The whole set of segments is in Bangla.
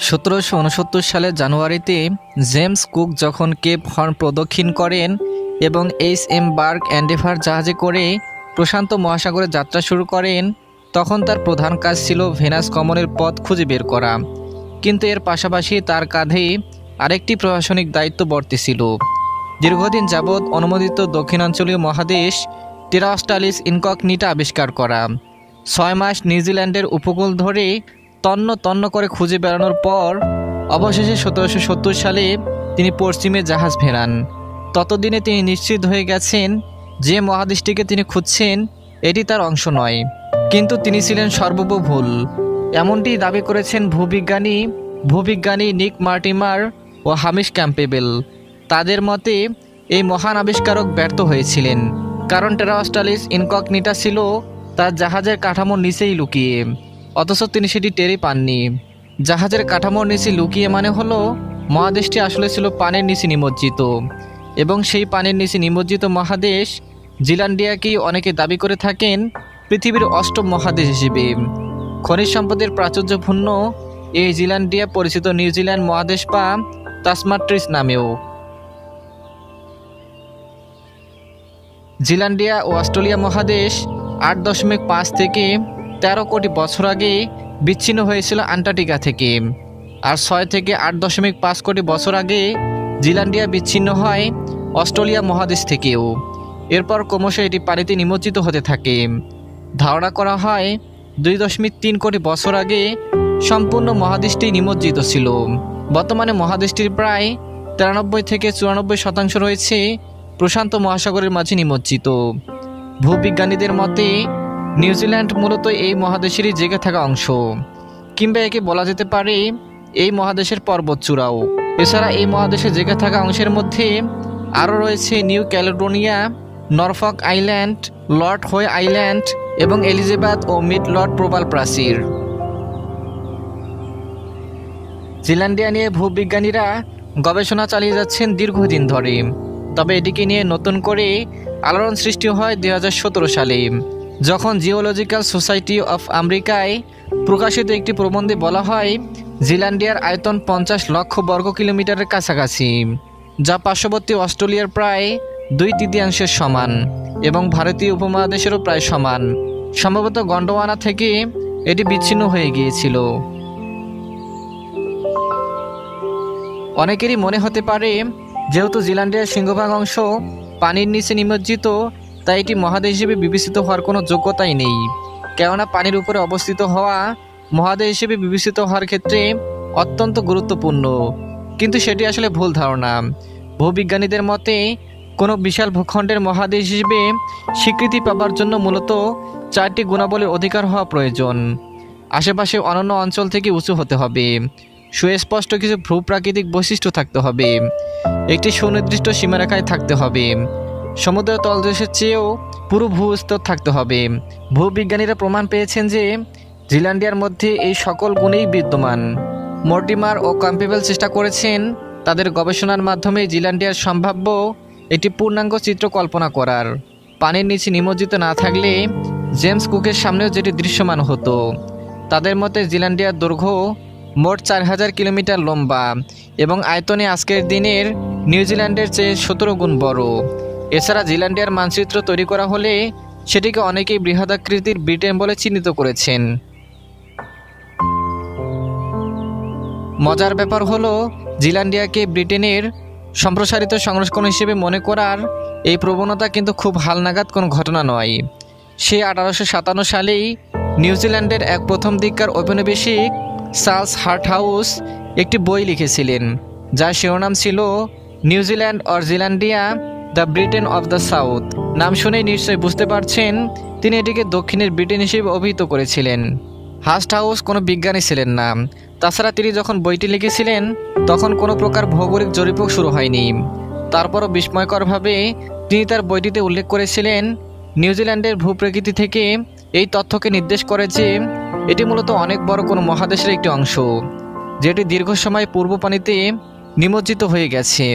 1769 সালের জানুয়ারিতে জেমস কুক যখন কেপ হর্ন প্রদক্ষিণ করেন এবং এইচ.এম. বার্গ এন্ডেভার জাহাজে করে প্রশান্ত মহাসাগরে যাত্রা শুরু করেন, তখন তার প্রধান কাজ ছিল ভেনাস গমনের পথ খুঁজে বের করা। কিন্তু এর পাশাপাশি তার কাঁধে আরেকটি প্রশাসনিক দায়িত্ব বর্তেছিল। দীর্ঘদিন যাবৎ অনুমোদিত দক্ষিণাঞ্চলীয় মহাদেশ টেরা অস্ট্রালিস ইনকগনিটা আবিষ্কার করা। 6 মাস নিউজিল্যান্ডের উপকূল ধরে তন্ন তন্ন করে খুঁজে বেড়ানোর পর অবশেষে 1770 সালে তিনি পশ্চিমে জাহাজ ফেরান। ততদিনে তিনি নিশ্চিত হয়ে গেছেন যে মহাদেশটিকে তিনি খুঁজছেন এটি তার অংশ নয়, কিন্তু তিনি ছিলেন সর্বভূল। এমনটি দাবি করেছেন ভূবিজ্ঞানী নিক মার্টিমার ও হামিশ ক্যাম্পবেল। তাদের মতে এই মহান আবিষ্কারক ব্যর্থ হয়েছিলেন, কারণ টেরা অস্ট্রালিস ইনকগনিটা ছিল তার জাহাজের কাঠামোর নিচেই লুকিয়ে, অথচ তিনি সেটি টেরই পাননি। জাহাজের কাঠামোর নিচে লুকিয়ে মানে হলো মহাদেশটি আসলে ছিল পানির নিচে নিমজ্জিত, এবং সেই পানির নিচে নিমজ্জিত মহাদেশ জিল্যান্ডিয়াকেই অনেকে দাবি করে থাকেন পৃথিবীর 8ম মহাদেশ হিসেবে। খনিজ সম্পদের প্রাচুর্যপূর্ণ এই জিল্যান্ডিয়া পরিচিত নিউজিল্যান্ড মহাদেশ বা তাসমাট্রিস নামেও। জিল্যান্ডিয়া ও অস্ট্রেলিয়া মহাদেশ 8.5 থেকে 13 কোটি বছর আগে বিচ্ছিন্ন হয়েছিল আন্টার্কটিকা থেকে, আর 6 থেকে 8.5 কোটি বছর আগে জিল্যান্ডিয়া বিচ্ছিন্ন হয় অস্ট্রেলিয়া মহাদেশ থেকেও। এরপর ক্রমশ এটি পানিতে নিমজ্জিত হতে থাকে। ধারণা করা হয় 2.3 কোটি বছর আগে সম্পূর্ণ মহাদেশটি নিমজ্জিত ছিল। বর্তমানে মহাদেশটির প্রায় 93 থেকে 94% রয়েছে প্রশান্ত মহাসাগরের মাঝে নিমজ্জিত। ভূবিজ্ঞানীদের মতে নিউজিল্যান্ড মূলত এই মহাদেশেরই জেগে থাকা অংশ, কিংবা একে বলা যেতে পারে এই মহাদেশের পর্বতচূড়াও। এছাড়া এই মহাদেশে জেগে থাকা অংশের মধ্যে আরও রয়েছে new Caledonia, Norfolk island, Lord হোয়ে আইল্যান্ড এবং এলিজাবেথ ও মিড লর্ড প্রবাল প্রাচীর। জিল্যান্ডিয়া নিয়ে ভূবিজ্ঞানীরা গবেষণা চালিয়ে যাচ্ছেন দীর্ঘদিন ধরে, তবে এটিকে নিয়ে নতুন করে আলোড়ন সৃষ্টি হয় 2017 সালে, যখন জিওলজিক্যাল সোসাইটি অফ আমেরিকায় প্রকাশিত একটি প্রবন্ধে বলা হয় জিল্যান্ডিয়ার আয়তন 50 লক্ষ বর্গ কিলোমিটারের কাছাকাছি, যা পার্শ্ববর্তী অস্ট্রেলিয়ার প্রায় 2/3 সমান এবং ভারতীয় উপমহাদেশেরও প্রায় সমান। সম্ভবত গন্ডোয়ানা থেকে এটি বিচ্ছিন্ন হয়ে গিয়েছিল। অনেকেরই মনে হতে পারে যেহেতু জিল্যান্ডিয়ার সিংহভাগ অংশ পানির নিচে নিমজ্জিত, তাই এটি মহাদেশ হিসেবে বিবেচিত হওয়ার কোনো যোগ্যতাই নেই, কেননা পানির উপরে অবস্থিত হওয়া মহাদেশ হিসেবে বিবেচিত হওয়ার ক্ষেত্রে অত্যন্ত গুরুত্বপূর্ণ। কিন্তু সেটি আসলে ভুল ধারণা। ভূবিজ্ঞানীদের মতে কোনো বিশাল ভূখণ্ডের মহাদেশ হিসেবে স্বীকৃতি পাবার জন্য মূলত 4টি গুণাবলীর অধিকার হওয়া প্রয়োজন। আশেপাশে অনন্য অঞ্চল থেকে উঁচু হতে হবে, সুস্পষ্ট কিছু ভূপ্রাকৃতিক বৈশিষ্ট্য থাকতে হবে, একটি সুনির্দিষ্ট সীমারেখায় থাকতে হবে, সমুদ্র তলদেশের চেয়েও পুরো ভূস্তর থাকতে হবে। ভূবিজ্ঞানীরা প্রমাণ পেয়েছেন যে জিল্যান্ডিয়ার মধ্যে এই সকল গুণেই বিদ্যমান। মর্টিমার ও ক্যাম্পবেল চেষ্টা করেছেন তাদের গবেষণার মাধ্যমে জিল্যান্ডিয়ার সম্ভাব্য একটি পূর্ণাঙ্গ চিত্র কল্পনা করার। পানির নিচে নিমজ্জিত না থাকলে জেমস কুকের সামনেও যেটি দৃশ্যমান হতো। তাদের মতে জিল্যান্ডিয়ার দৈর্ঘ্য মোট 4000 কিলোমিটার লম্বা এবং আয়তনে আজকের দিনের নিউজিল্যান্ডের চেয়ে 17 গুণ বড়। এছাড়া জিল্যান্ডিয়ার মানচিত্র তৈরি করা হলে সেটিকে অনেকেই বৃহদাকৃতির ব্রিটেন বলে চিহ্নিত করেছেন। মজার ব্যাপার হলো জিল্যান্ডিয়াকে ব্রিটেনের সম্প্রসারিত সংস্করণ হিসেবে মনে করার এই প্রবণতা কিন্তু খুব হালনাগাদ কোনো ঘটনা নয়। সে 1857 সালেই নিউজিল্যান্ডের এক প্রথম দিককার ঔপনিবেশিক চার্লস হার্টহাউস একটি বই লিখেছিলেন, যার শিরোনাম ছিল New Zealand or Zealandia, the Britain of the south. নাম শুনেই নিশ্চয়ই বুঝতে পারছেন তিনি এটিকে দক্ষিণের ব্রিটেন হিসেবে অভিহিত করেছিলেন। হার্টহাউস কোনো বিজ্ঞানী ছিলেন না। তাছাড়া তিনি যখন বইটি লিখেছিলেন তখন কোনো প্রকার ভৌগোলিক জরিপও শুরু হয়নি। তারপরও বিস্ময়করভাবে তিনি তার বইটিতে উল্লেখ করেছিলেন নিউজিল্যান্ডের ভূপ্রকৃতি থেকে এই তথ্যকে নির্দেশ করে যে এটি মূলত অনেক বড় কোনো মহাদেশের একটি অংশ, যেটি দীর্ঘ সময় পূর্ব পানিতে নিমজ্জিত হয়ে গেছে।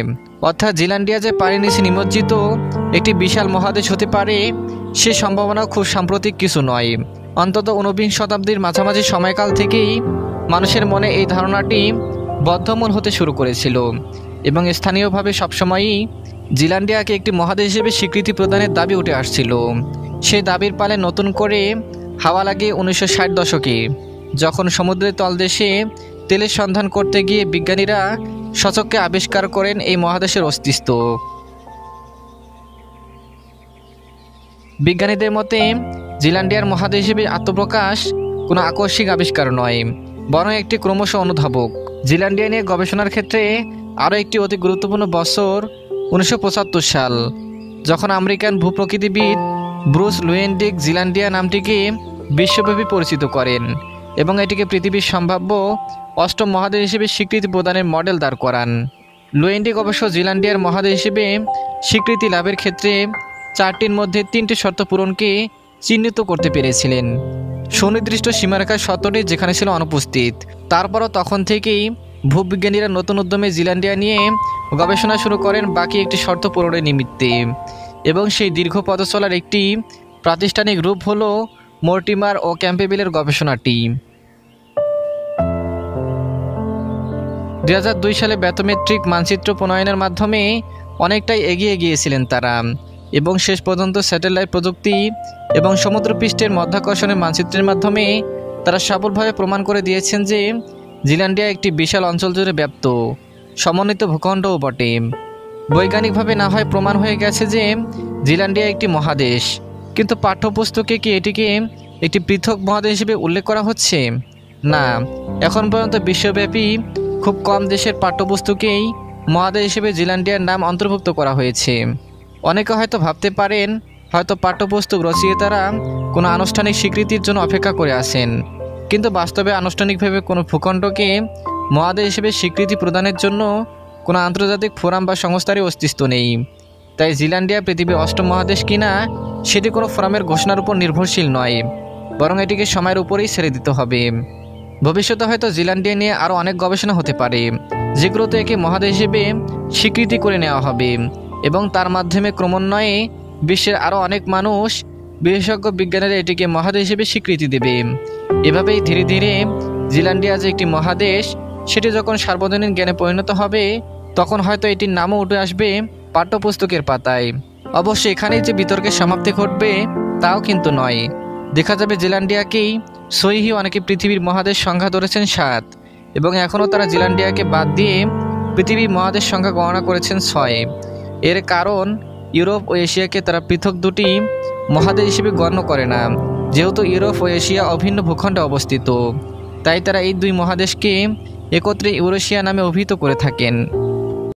অর্থাৎ জিল্যান্ডিয়া যে পানির নিচে নিমজ্জিত একটি বিশাল মহাদেশ হতে পারে সে সম্ভাবনা খুব সাম্প্রতিক কিছু নয়। অন্তত 19 শতাব্দীর মাঝামাঝি সময়কাল থেকেই মানুষের মনে এই ধারণাটি বদ্ধমূল হতে শুরু করেছিল এবং স্থানীয়ভাবে সবসময়ই জিল্যান্ডিয়াকে একটি মহাদেশ হিসেবে স্বীকৃতি প্রদানের দাবি উঠে আসছিল। সেই দাবির পালে নতুন করে হাওয়া লাগে 1960 দশকে, যখন সমুদ্রের তলদেশে তেলের সন্ধান করতে গিয়ে বিজ্ঞানীরা সচক্ষে আবিষ্কার করেন এই মহাদেশের অস্তিত্ব। বিজ্ঞানীদের মতে জিল্যান্ডিয়ার মহাদেশ হিসেবে আত্মপ্রকাশ কোনো আকস্মিক আবিষ্কার নয়, বরং একটি ক্রমশ অনুধাবক। জিল্যান্ডিয়া নিয়ে গবেষণার ক্ষেত্রে আরও একটি অতি গুরুত্বপূর্ণ বছর 1975 সাল, যখন আমেরিকান ভূপ্রকৃতিবিদ ব্রুস লুয়েন্ডিক জিল্যান্ডিয়া নামটিকে বিশ্বব্যাপী পরিচিত করেন এবং এটিকে পৃথিবীর সম্ভাব্য অষ্টম মহাদেশ হিসেবে স্বীকৃতি প্রদানের মডেল দাঁড় করান। লুয়েন্ডিক অবশ্য জিল্যান্ডিয়ার মহাদেশ হিসেবে স্বীকৃতি লাভের ক্ষেত্রে 4টির মধ্যে 3টি শর্ত পূরণকে চিহ্নিত করতে পেরেছিলেন। সুনির্দিষ্ট সীমারেখার শর্তটি যেখানে ছিল অনুপস্থিত। তারপরও তখন থেকেই ভূবিজ্ঞানীরা নতুন উদ্যমে জিল্যান্ডিয়া নিয়ে গবেষণা শুরু করেন বাকি একটি শর্ত পূরণের নিমিত্তে, এবং সেই দীর্ঘ পথ চলার একটি প্রাতিষ্ঠানিক রূপ হল মর্টিমার ও ক্যাম্পবেলের গবেষণাটি। 2002 সালে ব্যাথোমেট্রিক মানচিত্র প্রণয়নের মাধ্যমে অনেকটাই এগিয়ে গিয়েছিলেন তারা, এবং শেষ পর্যন্ত স্যাটেলাইট প্রযুক্তি এবং সমুদ্রপৃষ্ঠের মধ্যাকর্ষণের মানচিত্রের মাধ্যমে তারা সফলভাবে প্রমাণ করে দিয়েছেন যে জিল্যান্ডিয়া একটি বিশাল অঞ্চল জুড়ে ব্যাপ্ত সমন্বিত ভূখণ্ডও বটে। বৈজ্ঞানিকভাবে না হয় প্রমাণ হয়ে গেছে যে জিল্যান্ডিয়া একটি মহাদেশ, কিন্তু পাঠ্যপুস্তকে কি এটিকে একটি পৃথক মহাদেশ হিসেবে উল্লেখ করা হচ্ছে? না, এখন পর্যন্ত বিশ্বব্যাপী খুব কম দেশের পাঠ্যপুস্তকেই মহাদেশ হিসেবে জিল্যান্ডিয়ার নাম অন্তর্ভুক্ত করা হয়েছে। অনেকে হয়তো ভাবতে পারেন, হয়তো পাঠ্যপুস্তক রচয়িতারা কোনো আনুষ্ঠানিক স্বীকৃতির জন্য অপেক্ষা করে আছেন, কিন্তু বাস্তবে আনুষ্ঠানিকভাবে কোনো ভূখণ্ডকে মহাদেশ হিসেবে স্বীকৃতি প্রদানের জন্য কোনো আন্তর্জাতিক ফোরাম বা সংস্থারই অস্তিত্ব নেই। তাই জিল্যান্ডিয়া পৃথিবীর অষ্টম মহাদেশ কিনা সেটি কোনো ফোরামের ঘোষণার উপর নির্ভরশীল নয়, বরং এটিকে সময়ের উপরেই ছেড়ে দিতে হবে। ভবিষ্যতে হয়তো জিল্যান্ডিয়া নিয়ে আরও অনেক গবেষণা হতে পারে, যেগুলোতে একে মহাদেশ হিসেবে স্বীকৃতি করে নেওয়া হবে, এবং তার মাধ্যমে ক্রমান্বয়ে বিশ্বের আরও অনেক মানুষ, বিশেষজ্ঞ বিজ্ঞানীরা এটিকে মহাদেশ হিসেবে স্বীকৃতি দেবে। এভাবেই ধীরে ধীরে জিল্যান্ডিয়া যে একটি মহাদেশ, সেটি যখন সার্বজনীন জ্ঞানে পরিণত হবে, তখন হয়তো এটির নামও উঠে আসবে পাঠ্যপুস্তকের পাতায়। অবশ্য এখানেই যে বিতর্কের সমাপ্তি ঘটবে তাও কিন্তু নয়। দেখা যাবে জিল্যান্ডিয়াকেই সহিহ অনেকে পৃথিবীর মহাদেশ সংখ্যা ধরেছেন 7, এবং এখনও তারা জিল্যান্ডিয়াকে বাদ দিয়ে পৃথিবীর মহাদেশ সংখ্যা গণনা করেছেন 6। এর কারণ ইউরোপ ও এশিয়াকে তারা পৃথক দুটি মহাদেশ হিসেবে গণ্য করে না, যেহেতু ইউরোপ ও এশিয়া অভিন্ন ভূখণ্ডে অবস্থিত। তাই তারা এই দুই মহাদেশকে একত্রে ইউরেশিয়া নামে অভিহিত করে থাকেন।